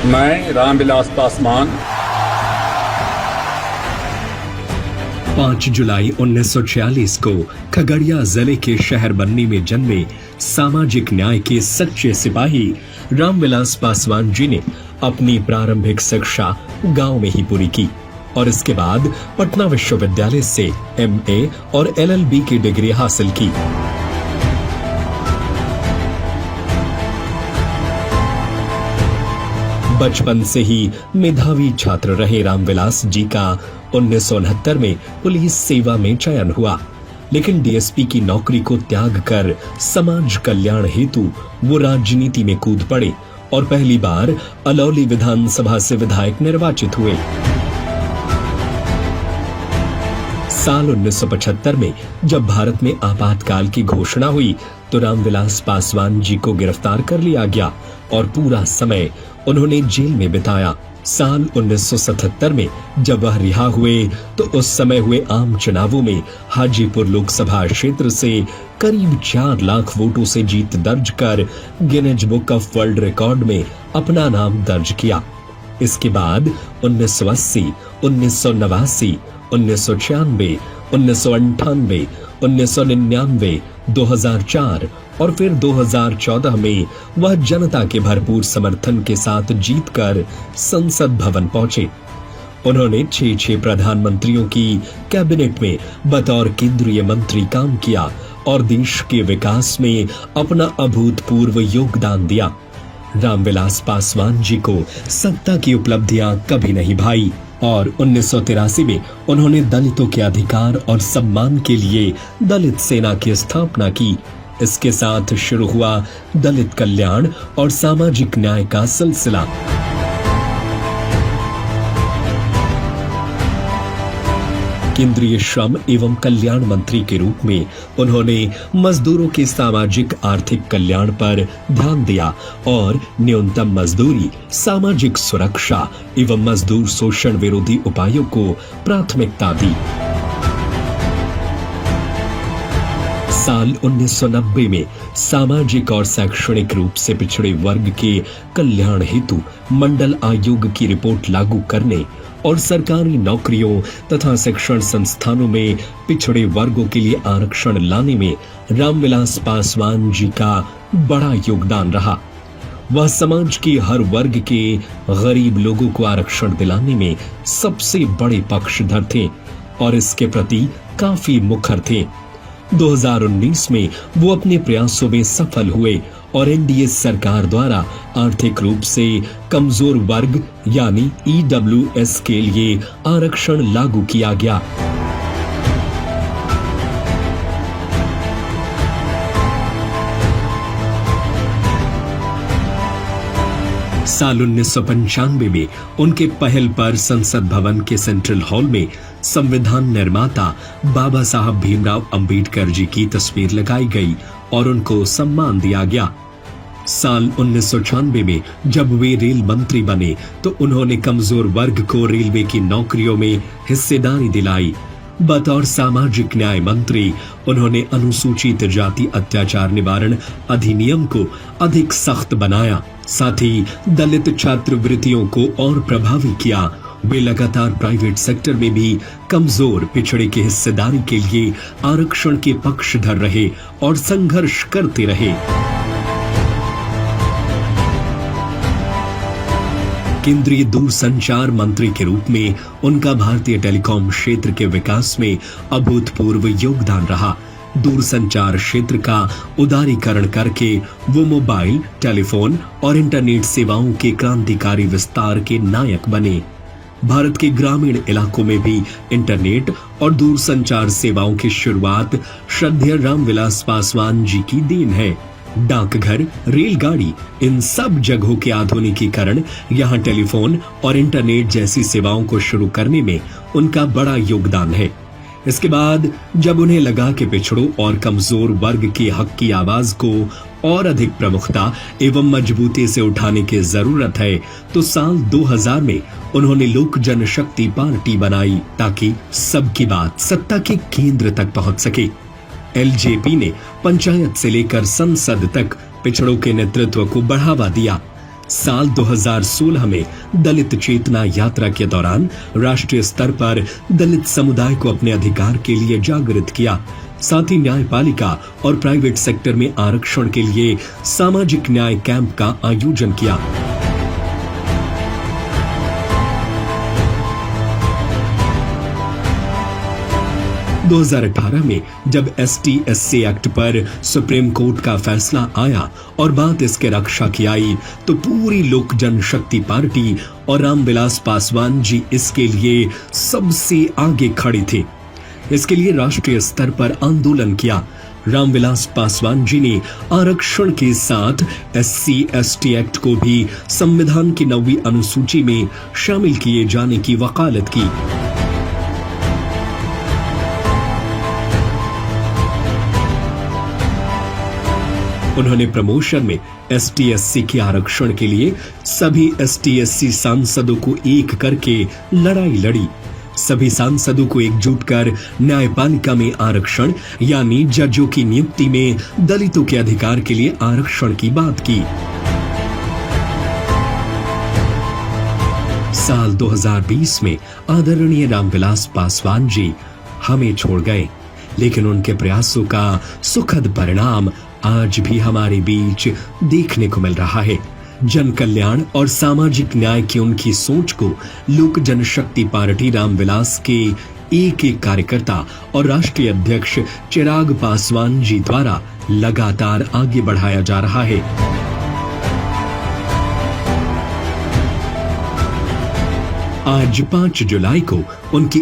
मैं रामविलास पासवान 5 जुलाई 1946 को खगड़िया जिले के शहर बन्नी में जन्मे सामाजिक न्याय के सच्चे सिपाही रामविलास पासवान जी ने अपनी प्रारंभिक शिक्षा गांव में ही पूरी की और इसके बाद पटना विश्वविद्यालय से MA और LLB की डिग्री हासिल की। बचपन से ही मेधावी छात्र रहे रामविलास जी का 1969 में पुलिस सेवा में चयन हुआ, लेकिन DSP की नौकरी को त्याग कर समाज कल्याण हेतु वो राजनीति में कूद पड़े और पहली बार अलौली विधानसभा से विधायक निर्वाचित हुए। साल 1975 में जब भारत में आपातकाल की घोषणा हुई तो रामविलास पासवान जी को गिरफ्तार कर लिया गया और पूरा समय उन्होंने जेल में बिताया। साल 1977 में जब वह रिहा हुए तो उस समय हुए आम चुनावों में हाजीपुर लोकसभा क्षेत्र से करीब 4 लाख वोटों से जीत दर्ज कर Guinness book of world record में अपना नाम दर्ज किया। इसके बाद 1980, 1989, 1996, 1998, 1999, 2004 और फिर 2014 में वह जनता के भरपूर समर्थन के साथ जीतकर संसद भवन पहुंचे। उन्होंने 6 प्रधानमंत्रियों की कैबिनेट में बतौर केंद्रीय मंत्री काम किया और देश के विकास में अपना अभूतपूर्व योगदान दिया। रामविलास पासवान जी को सत्ता की उपलब्धियां कभी नहीं भाई और 1983 में उन्होंने दलितों के अधिकार और सम्मान के लिए दलित सेना की स्थापना की। इसके साथ शुरू हुआ दलित कल्याण और सामाजिक न्याय का सिलसिला। केंद्रीय श्रम एवं कल्याण मंत्री के रूप में उन्होंने मजदूरों के सामाजिक आर्थिक कल्याण पर ध्यान दिया और न्यूनतम मजदूरी, सामाजिक सुरक्षा एवं मजदूर शोषण विरोधी उपायों को प्राथमिकता दी। साल 1990 में सामाजिक और शैक्षणिक रूप से पिछड़े वर्ग के कल्याण हेतु मंडल आयोग की रिपोर्ट लागू करने और सरकारी नौकरियों तथा शिक्षण संस्थानों में पिछड़े वर्गों के लिए आरक्षण लाने में रामविलास पासवान जी का बड़ा योगदान रहा। वह समाज के हर वर्ग के गरीब लोगों को आरक्षण दिलाने में सबसे बड़े पक्षधर थे और इसके प्रति काफी मुखर थे। 2019 में वो अपने प्रयासों में सफल हुए और NDA सरकार द्वारा आर्थिक रूप से कमजोर वर्ग यानी EWS के लिए आरक्षण लागू किया गया। साल 1995 में उनके पहल पर संसद भवन के सेंट्रल हॉल में संविधान निर्माता बाबा साहब भीमराव अंबेडकर जी की तस्वीर लगाई गई और उनको सम्मान दिया गया। साल 1996 में जब वे रेल मंत्री बने तो उन्होंने कमजोर वर्ग को रेलवे की नौकरियों में हिस्सेदारी दिलाई। बतौर सामाजिक न्याय मंत्री उन्होंने अनुसूचित जाति अत्याचार निवारण अधिनियम को अधिक सख्त बनाया, साथ ही दलित छात्रवृत्तियों को और प्रभावी किया। वे लगातार प्राइवेट सेक्टर में भी कमजोर पिछड़े की हिस्सेदारी के लिए आरक्षण के पक्षधर रहे और संघर्ष करते रहे। केंद्रीय दूरसंचार मंत्री के रूप में उनका भारतीय टेलीकॉम क्षेत्र के विकास में अभूतपूर्व योगदान रहा। दूरसंचार क्षेत्र का उदारीकरण करके वो मोबाइल, टेलीफोन और इंटरनेट सेवाओं के क्रांतिकारी विस्तार के नायक बने। भारत के ग्रामीण इलाकों में भी इंटरनेट और दूरसंचार सेवाओं की शुरुआत श्रद्धेय रामविलास पासवान जी की देन है। डाकघर, रेलगाड़ी, इन सब जगहों के आधुनिकीकरण, यहाँ टेलीफोन और इंटरनेट जैसी सेवाओं को शुरू करने में उनका बड़ा योगदान है। इसके बाद जब उन्हें लगा कि पिछड़ों और कमजोर वर्ग के हक की आवाज को और अधिक प्रमुखता एवं मजबूती से उठाने की जरूरत है तो साल 2000 में उन्होंने लोक जनशक्ति पार्टी बनाई ताकि सबकी बात सत्ता के केंद्र तक पहुंच सके। LJP ने पंचायत से लेकर संसद तक पिछड़ों के नेतृत्व को बढ़ावा दिया। साल 2016 में दलित चेतना यात्रा के दौरान राष्ट्रीय स्तर पर दलित समुदाय को अपने अधिकार के लिए जागृत किया। साथ ही न्यायपालिका और प्राइवेट सेक्टर में आरक्षण के लिए सामाजिक न्याय कैंप का आयोजन किया। दो 2018 में जब ST/SC एक्ट पर सुप्रीम कोर्ट का फैसला आया और बात इसके रक्षा की आई, तो पूरी लोक जनशक्ति पार्टी और रामविलास पासवान जी इसके लिए सबसे आगे खड़े थे। इसके लिए राष्ट्रीय स्तर पर आंदोलन किया। रामविलास पासवान जी ने आरक्षण के साथ SC/ST एक्ट को भी संविधान की 9वीं अनुसूची में शामिल किए जाने की वकालत की। उन्होंने प्रमोशन में ST/SC के आरक्षण के लिए सभी ST/SC सांसदों को एक करके लड़ाई लड़ी। सभी सांसदों को एकजुट कर न्यायपालिका में आरक्षण यानी जजों की नियुक्ति में दलितों के अधिकार के लिए आरक्षण की बात की। साल 2020 में आदरणीय रामविलास पासवान जी हमें छोड़ गए, लेकिन उनके प्रयासों का सुखद परिणाम आज भी हमारे बीच देखने को मिल रहा है। जन कल्याण और सामाजिक न्याय की उनकी सोच को लोक जनशक्ति पार्टी रामविलास के एक एक कार्यकर्ता और राष्ट्रीय अध्यक्ष चिराग पासवान जी द्वारा लगातार आगे बढ़ाया जा रहा है। आज 5 जुलाई को उनकी